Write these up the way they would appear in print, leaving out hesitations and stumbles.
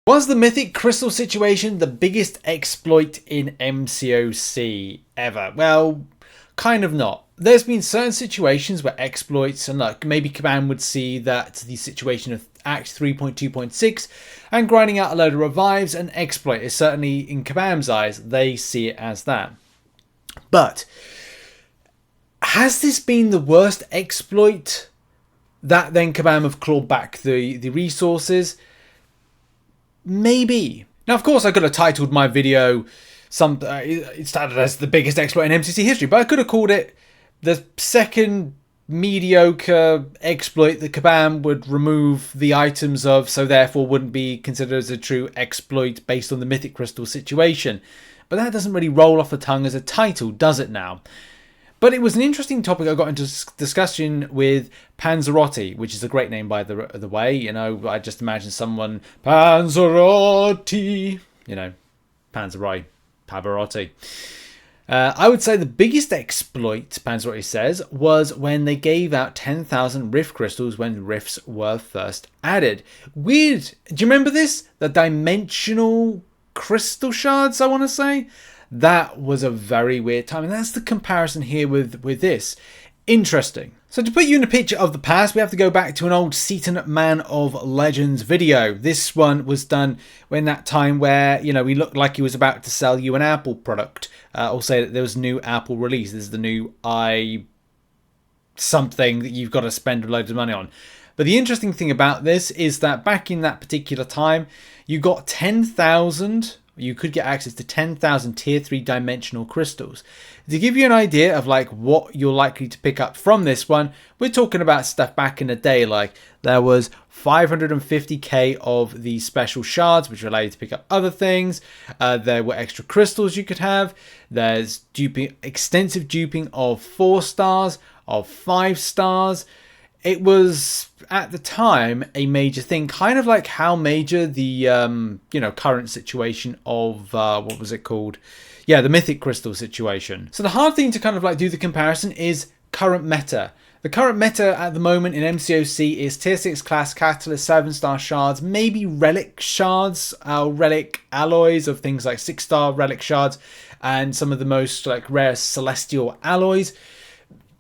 Was the Mythic Crystal situation the biggest exploit in MCOC ever? Well, kind of not. There's been certain situations where exploits, and like maybe Kabam would see that the situation of Act 3.2.6 and grinding out a load of revives an exploit is certainly, in Kabam's eyes, they see it as that. But has this been the worst exploit that then Kabam have clawed back the resources? Maybe. Now, of course, I could have titled my video it started as the biggest exploit in MCC history, but I could have called it the second mediocre exploit that Kabam would remove the items of, so therefore wouldn't be considered as a true exploit based on the Mythic Crystal situation. But that doesn't really roll off the tongue as a title, does it now? But it was an interesting topic I got into discussion with Panzerotti, which is a great name by the way. You know, I just imagine someone, Panzerotti, you know, Panzerotti, Pavarotti. I would say the biggest exploit, Panzerotti says, was when they gave out 10,000 Rift Crystals when Rifts were first added. Weird. Do you remember this? The dimensional crystal shards, I want to say? That was a very weird time, and that's the comparison here with this. Interesting. So to put you in a picture of the past, we have to go back to an old Seatin Man of Legends video. This one was done when that time where, you know, he looked like he was about to sell you an Apple product. Or say that there was a new Apple release. This is the new something that you've got to spend loads of money on. But the interesting thing about this is that back in that particular time, you got 10,000... You could get access to 10,000 tier 3 dimensional crystals. To give you an idea of like what you're likely to pick up from this one, we're talking about stuff back in the day, like there was 550k of these special shards which allow you to pick up other things. There were extra crystals you could have. There's extensive duping of 4 stars, of 5 stars. It was at the time a major thing, kind of like how major the current situation of what was it called? Yeah, the Mythic Crystal situation. So the hard thing to kind of like do the comparison is current meta. The current meta at the moment in MCOC is tier 6 class Catalyst 7-star shards, maybe relic shards, relic alloys of things like 6-star relic shards, and some of the most like rare celestial alloys.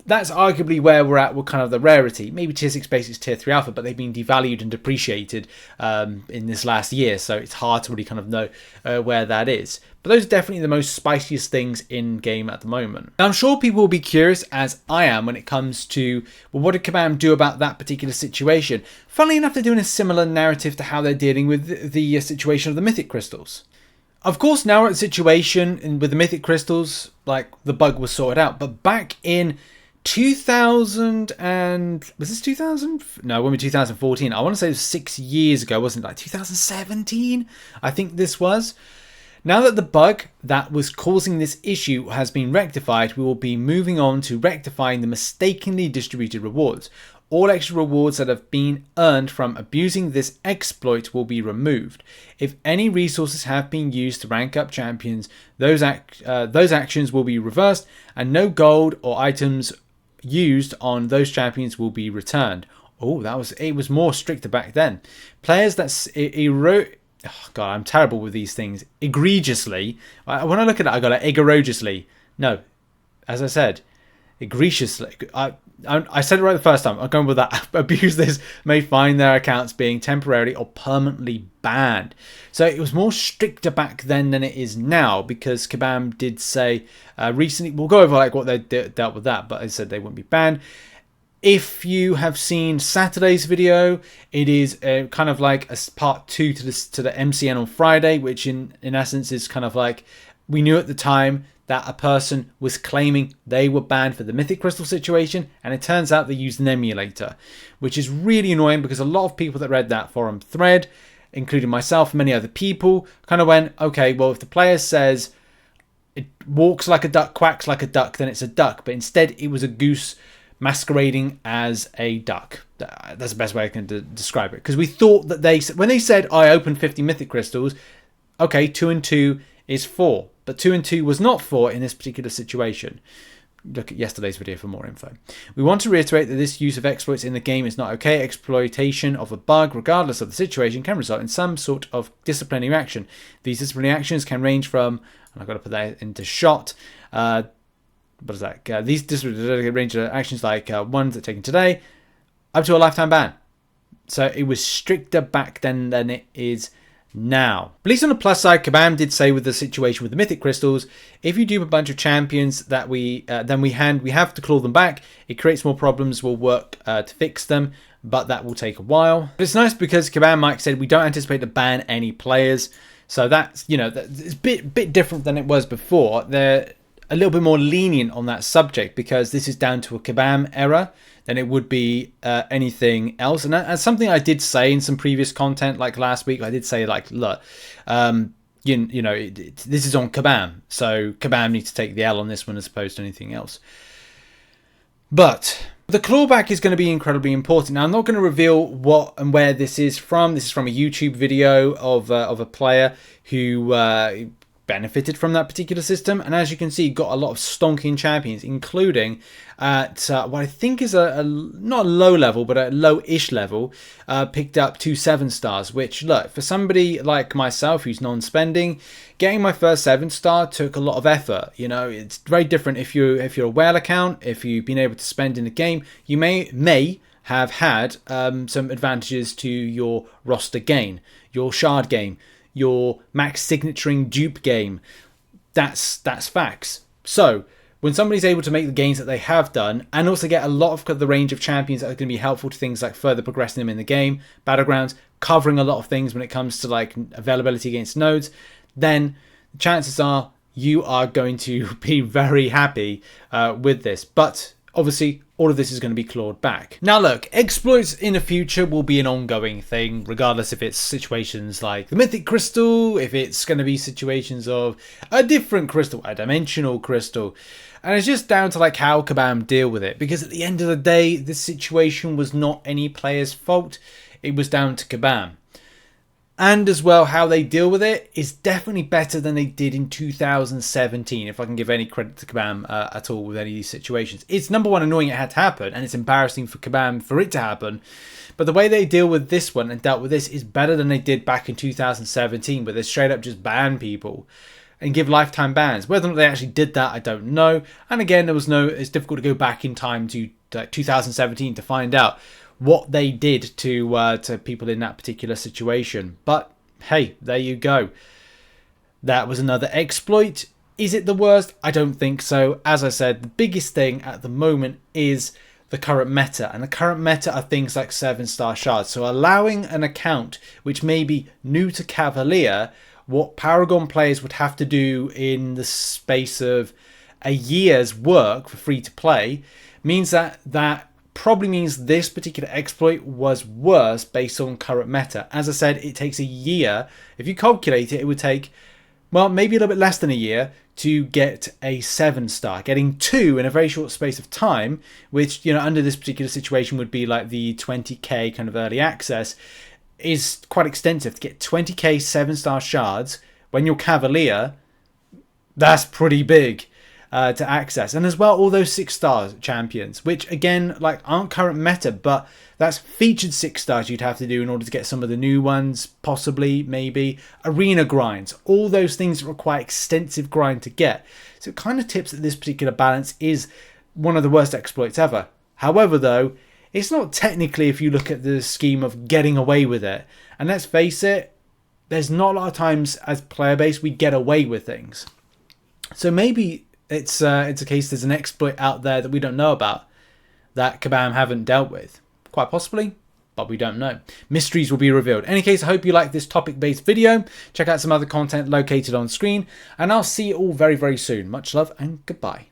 That's arguably where we're at with kind of the rarity. Maybe tier 6 base is tier 3 alpha, but they've been devalued and depreciated in this last year, so it's hard to really kind of know where that is. But those are definitely the most spiciest things in game at the moment. Now, I'm sure people will be curious, as I am, when it comes to, well, what did Kabam do about that particular situation? Funnily enough, they're doing a similar narrative to how they're dealing with the situation of the Mythic Crystals. Of course, now we're at the situation with the Mythic Crystals, like the bug was sorted out, but back in 2000 and was this 2000? No, when we 2014. I want to say it was 6 years ago, wasn't it? Like 2017, I think this was. Now that the bug that was causing this issue has been rectified, we will be moving on to rectifying the mistakenly distributed rewards. All extra rewards that have been earned from abusing this exploit will be removed. If any resources have been used to rank up champions, those actions will be reversed, and no gold or items used on those champions will be returned. Oh, it was more stricter back then. Players that oh God, I'm terrible with these things. Egregiously. When I look at it, I got it egregiously. No, as I said, egregiously. I said it right the first time. I'm going with that. Abuse this may find their accounts being temporarily or permanently banned. So it was more stricter back then than it is now, because Kabam did say recently, we'll go over like what they dealt with that, but they said they wouldn't be banned. If you have seen Saturday's video, it is kind of like a part 2 to the MCN on Friday, which in essence is kind of like, we knew at the time that a person was claiming they were banned for the Mythic Crystal situation, and it turns out they used an emulator, which is really annoying because a lot of people that read that forum thread, including myself and many other people, kind of went, okay, well, if the player says it walks like a duck, quacks like a duck, then it's a duck. But instead, it was a goose masquerading as a duck. That's the best way I can describe it. Because we thought that when they said, I opened 50 Mythic Crystals, okay, 2 and 2 is 4. But 2 and 2 was not 4 in this particular situation. look at yesterday's video for more info. We want to reiterate that this use of exploits in the game is not okay. Exploitation of a bug, regardless of the situation, can result in some sort of disciplinary action. These disciplinary actions can range from, and I've got to put that into shot, what is that? These disciplinary range of actions like ones that are taken today, up to a lifetime ban. So it was stricter back then than it is now. At least on the plus side, Kabam did say with the situation with the mythic crystals, if you dupe a bunch of champions that we have to claw them back. It creates more problems. We'll work to fix them, but that will take a while. But it's nice because Kabam Mike said we don't anticipate to ban any players, so that's, you know, it's a bit different than it was before. They're a little bit more lenient on that subject because this is down to a Kabam error than it would be anything else. And that's something I did say in some previous content, like last week. I did say, like, look, you know, this is on Kabam, so Kabam needs to take the L on this one as opposed to anything else. But the clawback is going to be incredibly important. Now, I'm not going to reveal what and where this is from. This is from a YouTube video of a player who benefited from that particular system, and as you can see, got a lot of stonking champions, including at what I think is a not a low level, but a low-ish level, picked up 2 7-stars, which, look, for somebody like myself who's non-spending, getting my first 7-star took a lot of effort. You know, it's very different if you're a whale account. If you've been able to spend in the game, you may have had some advantages to your roster gain, your shard game, your max signaturing dupe game. That's facts. So when somebody's able to make the gains that they have done, and also get a lot of the range of champions that are going to be helpful to things like further progressing them in the game, battlegrounds, covering a lot of things when it comes to like availability against nodes, then chances are you are going to be very happy with this. But obviously, all of this is going to be clawed back. Now look, exploits in the future will be an ongoing thing, regardless if it's situations like the mythic crystal, if it's going to be situations of a different crystal, a dimensional crystal. And it's just down to like how Kabam deal with it. Because at the end of the day, this situation was not any player's fault. It was down to Kabam. And as well, how they deal with it is definitely better than they did in 2017, if I can give any credit to Kabam at all with any of these situations. It's, number one, annoying it had to happen, and it's embarrassing for Kabam for it to happen. But the way they deal with this one and dealt with this is better than they did back in 2017, where they straight up just ban people and give lifetime bans. Whether or not they actually did that, I don't know. And again, it's difficult to go back in time to 2017 to find out what they did to people in that particular situation. But hey, there you go. That was another exploit. Is it the worst? I don't think so. As I said, the biggest thing at the moment is the current meta. And the current meta are things like 7-star shards. So allowing an account which may be new to Cavalier, what Paragon players would have to do in the space of a year's work for free to play, means that probably means this particular exploit was worse based on current meta. As I said, it takes a year. If you calculate it, it would take, well, maybe a little bit less than a year to get a 7-star. Getting 2 in a very short space of time, which, you know, under this particular situation would be like the 20k kind of early access, is quite extensive. To get 20k 7-star shards when you're Cavalier, that's pretty big to access. And as well, all those 6-star champions, which again, like, aren't current meta, but that's featured 6-stars you'd have to do in order to get some of the new ones, possibly, maybe. Arena grinds, all those things that require extensive grind to get. So it kind of tips that this particular balance is one of the worst exploits ever. However, though, it's not technically, if you look at the scheme of getting away with it. And let's face it, there's not a lot of times as player base we get away with things. So maybe it's a case there's an exploit out there that we don't know about that Kabam haven't dealt with. Quite possibly, but we don't know. Mysteries will be revealed. In any case, I hope you like this topic-based video. Check out some other content located on screen, and I'll see you all very, very soon. Much love and goodbye.